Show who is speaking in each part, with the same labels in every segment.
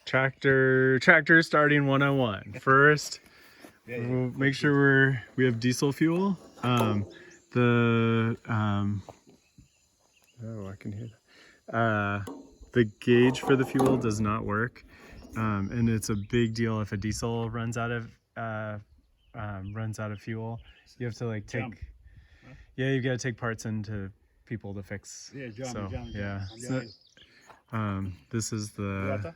Speaker 1: Tractor starting 101. First, we'll make sure we have diesel fuel. Oh, I can hear that. The gauge for the fuel does not work, and it's a big deal if a diesel runs out of fuel. You have to like take, yeah, you got to take parts into people to fix. Yeah. So, this is the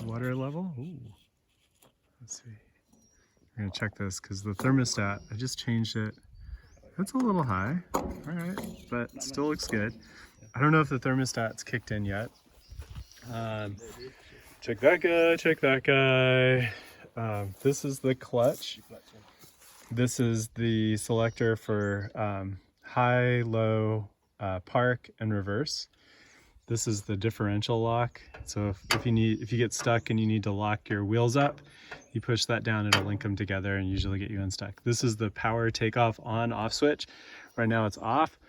Speaker 1: water level. Ooh. Let's see. We're gonna check this because the thermostat, I just changed it. It's a little high, all right, but still looks good. I don't know if the thermostat's kicked in yet. Check that guy. This is the clutch. This is the selector for high, low, park, and reverse. This is the differential lock. So if you get stuck and you need to lock your wheels up, you push that down, it'll link them together and usually get you unstuck. This is the power takeoff on/off switch. Right now it's off.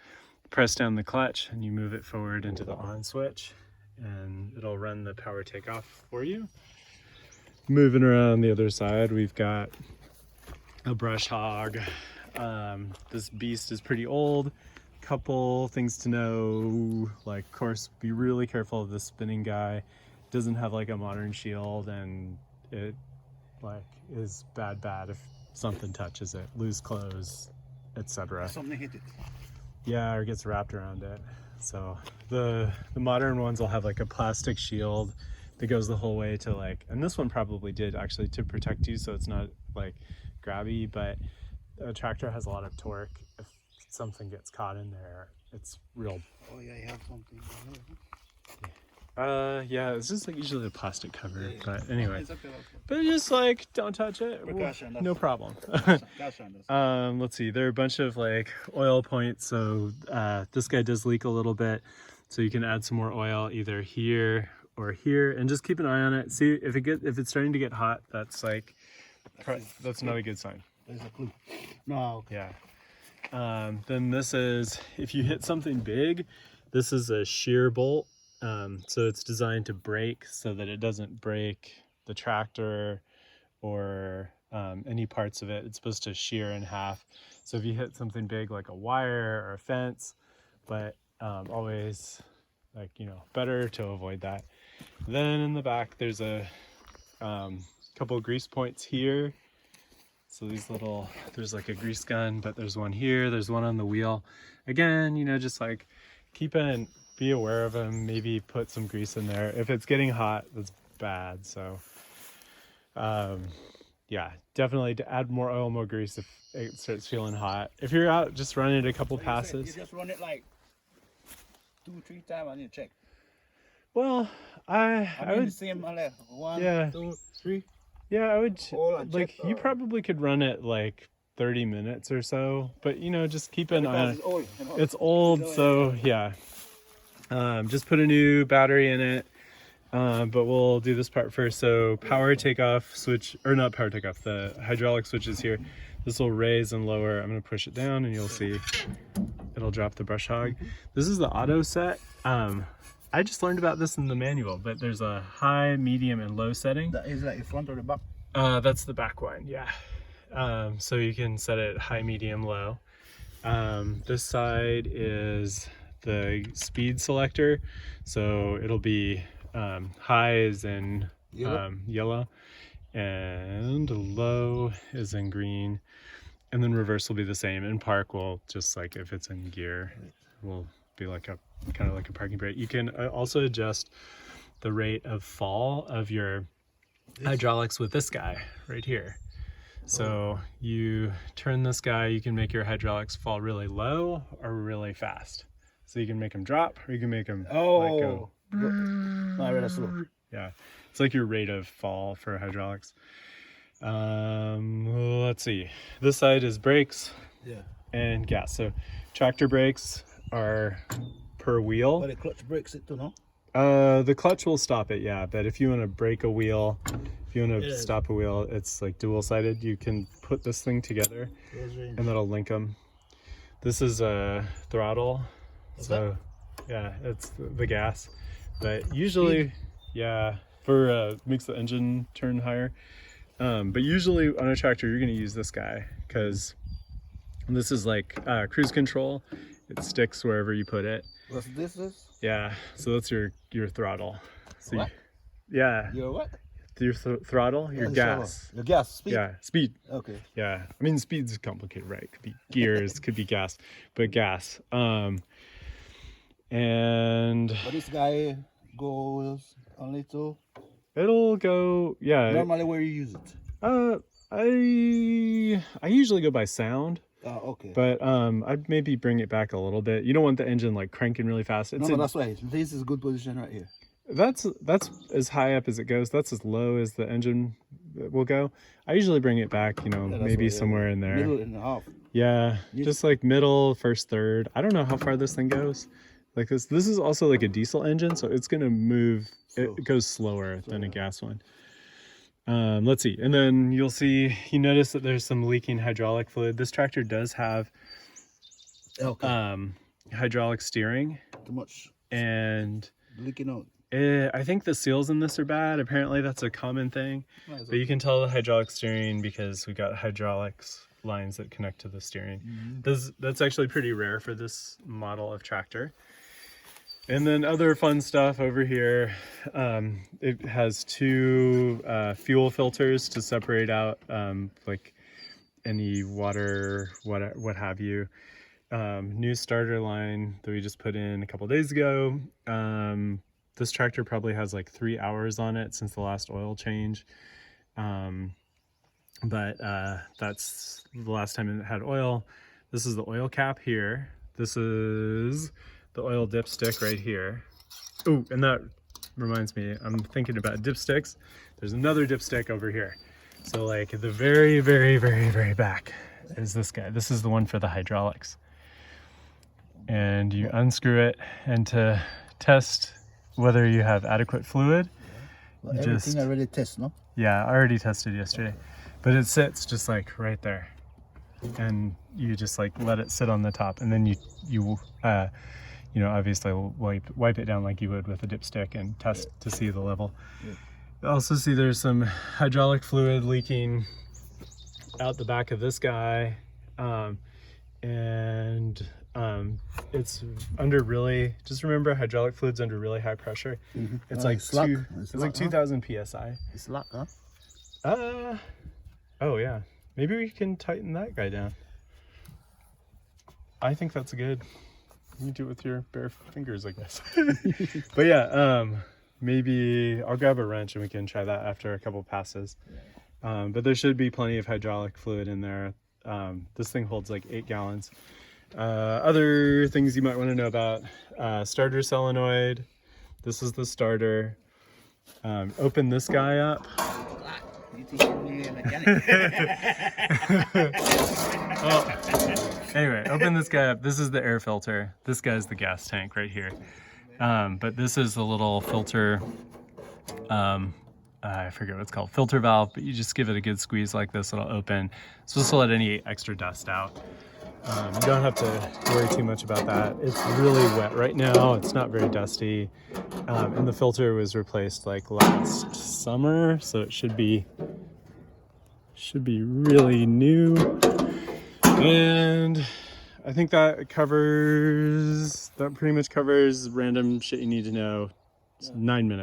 Speaker 1: Press down the clutch and you move it forward into the on switch and it'll run the power takeoff for you. Moving around the other side, we've got a brush hog. This beast is pretty old. Couple things to know, like of course be really careful of the spinning guy. It doesn't have like a modern shield and it like is bad if something touches it, loose clothes, etc.
Speaker 2: Something hit it.
Speaker 1: Yeah, or gets wrapped around it. So the modern ones will have like a plastic shield that goes the whole way to like, and this one probably did actually to protect you so it's not like grabby, but a tractor has a lot of torque. If something gets caught in there, it's real.
Speaker 2: Oh yeah, you have something.
Speaker 1: Yeah, it's just like usually a plastic cover, but anyway.
Speaker 2: It's okay.
Speaker 1: But just like don't touch it.
Speaker 2: Precaution,
Speaker 1: No problem.
Speaker 2: That's
Speaker 1: Let's see. There are a bunch of like oil points. So this guy does leak a little bit, so you can add some more oil either here or here, and just keep an eye on it. See if it's starting to get hot. That's like that's not a good sign.
Speaker 2: There's a clue. No.
Speaker 1: Yeah. Then this is, if you hit something big, this is a shear bolt. So it's designed to break so that it doesn't break the tractor or any parts of it. It's supposed to shear in half. So if you hit something big like a wire or a fence, but always like, better to avoid that. Then in the back, there's a couple of grease points here. So there's like a grease gun, but there's one here, there's one on the wheel. Again, just like be aware of them, maybe put some grease in there. If it's getting hot, that's bad. So yeah, definitely to add more oil, more grease if it starts feeling hot. If you're out just running it a couple passes.
Speaker 2: You just run it like 2-3 times. I need to check.
Speaker 1: Well, I would
Speaker 2: see him like 1,
Speaker 1: yeah.
Speaker 2: 2, 3.
Speaker 1: Yeah, I would
Speaker 2: Check,
Speaker 1: you probably could run it like 30 minutes or so, but just keep an eye on it. It's old, so yeah. Just put a new battery in it, but we'll do this part first. So power takeoff switch, or not power takeoff, the hydraulic switch is here. This will raise and lower. I'm going to push it down and you'll see it'll drop the brush hog. This is the auto set. I just learned about this in the manual, but there's a high, medium, and low setting.
Speaker 2: That is like the front or the back?
Speaker 1: That's the back one, yeah. So you can set it high, medium, low. This side is the speed selector. So it'll be high is in yellow and low is in green. And then reverse will be the same. And park will just like if it's in gear, will be like a kind of like a parking brake. You can also adjust the rate of fall of your hydraulics with this guy right here. So you turn this guy, you can make your hydraulics fall really low or really fast. So you can make them drop or you can make them go. Yeah, it's like your rate of fall for hydraulics. Let's see. This side is brakes and gas. So tractor brakes are per wheel.
Speaker 2: But the clutch breaks it too, no?
Speaker 1: The clutch will stop it, yeah. But if you want to break a wheel, if you want to stop a wheel, it's like dual-sided. You can put this thing together, and that'll link them. This is a throttle, so yeah, it's the gas. But usually, yeah, for makes the engine turn higher. But usually on a tractor, you're going to use this guy because this is like cruise control. It sticks wherever you put it.
Speaker 2: What's this is?
Speaker 1: Yeah, so that's your throttle. So
Speaker 2: What?
Speaker 1: Yeah,
Speaker 2: Your what?
Speaker 1: your throttle, your gas.
Speaker 2: Your gas speed?
Speaker 1: Yeah, speed.
Speaker 2: Okay.
Speaker 1: Yeah, I mean speed's complicated, right? Could be gears, could be gas, but gas. And
Speaker 2: But this guy goes only to
Speaker 1: it'll go. Yeah.
Speaker 2: normally where you use it.
Speaker 1: I usually go by sound.
Speaker 2: Oh, okay.
Speaker 1: But I'd maybe bring it back a little bit. You don't want the engine like cranking really fast.
Speaker 2: No, that's right. This is a good position right here.
Speaker 1: That's as high up as it goes. That's as low as the engine will go. I usually bring it back, you know, maybe somewhere in there.
Speaker 2: Middle and a half.
Speaker 1: Yeah, just like middle, first, third. I don't know how far this thing goes. Like this is also like a diesel engine, so it's gonna move. It goes slower than a gas one. Let's see, and then you notice that there's some leaking hydraulic fluid. This tractor does have hydraulic steering.
Speaker 2: Too much.
Speaker 1: And
Speaker 2: leaking out.
Speaker 1: I think the seals in this are bad. Apparently that's a common thing. But you can tell the hydraulic steering because we got hydraulics lines that connect to the steering. That's actually pretty rare for this model of tractor. And then other fun stuff over here. It has two fuel filters to separate out like any water, what have you. New starter line that we just put in a couple days ago. This tractor probably has like 3 hours on it since the last oil change. But that's the last time it had oil. This is the oil cap here. This is the oil dipstick right here. Oh, and that reminds me, I'm thinking about dipsticks. There's another dipstick over here. So like the very, very, very, very back is this guy. This is the one for the hydraulics. And you unscrew it, and to test whether you have adequate fluid.
Speaker 2: Well, everything I already test, no?
Speaker 1: Yeah, I already tested yesterday. But it sits just like right there. And you just like let it sit on the top, and then you know, obviously wipe it down like you would with a dipstick and test to see the level. You also see there's some hydraulic fluid leaking out the back of this guy. It's under really, just remember hydraulic fluid's under really high pressure. It's like it's like 2000 psi.
Speaker 2: It's locked, huh?
Speaker 1: Oh yeah, maybe we can tighten that guy down. I think that's good. You do it with your bare fingers, I guess. But yeah, maybe I'll grab a wrench and we can try that after a couple passes. But there should be plenty of hydraulic fluid in there. This thing holds like 8 gallons. Other things you might want to know about, starter solenoid. This is the starter. Open this guy up.
Speaker 2: You teaching me a mechanic?
Speaker 1: Anyway, open this guy up. This is the air filter. This guy's the gas tank right here. But this is the little filter. I forget what it's called, filter valve, but you just give it a good squeeze like this, it'll open. It's supposed to let any extra dust out. You don't have to worry too much about that. It's really wet right now. It's not very dusty. And the filter was replaced like last summer, so it should be really new. And I think that pretty much covers random shit you need to know. It's 9 minutes.